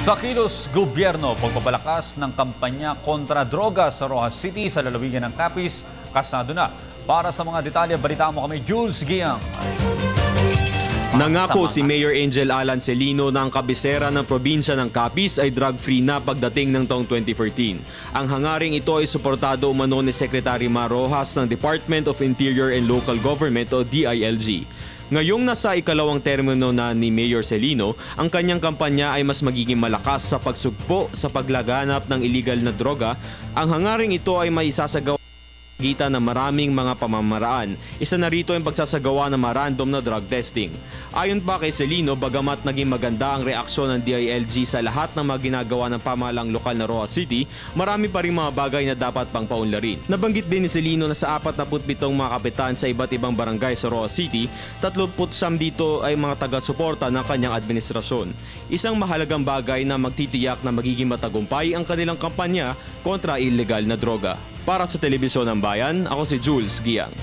Sa kilos gobyerno, pagpapalakas ng kampanya kontra droga sa Rojas City sa lalawigan ng Capiz, kasado na. Para sa mga detalye, balita mo kami, Jules Giang. Nangako si Mayor Angel Alan Celino na ang kabisera ng probinsya ng Capiz ay drug-free na pagdating ng taong 2014. Ang hangaring ito ay suportado umano ni Secretary Mar Rojas ng Department of Interior and Local Government o DILG. Ngayong nasa ikalawang termino na ni Mayor Celino, ang kanyang kampanya ay mas magiging malakas sa pagsugpo sa paglaganap ng illegal na droga. Ang hangaring ito ay may isasagawa gita ng maraming mga pamamaraan. Isa na rito ang pagsasagawa ng random na drug testing. Ayon pa kay Celino, bagamat naging maganda ang reaksyon ng DILG sa lahat ng mga ginagawa ng pamahalang lokal na Rojas City, marami pa rin mga bagay na dapat pang paunlarin. Nabanggit din ni Celino na sa 47 mga kapitan sa iba't ibang barangay sa Rojas City, 39 dito ay mga taga-suporta ng kanyang administrasyon. Isang mahalagang bagay na magtitiyak na magiging matagumpay ang kanilang kampanya kontra illegal na droga. Para sa Telebisyon ng Bayan, ako si Jules Giang.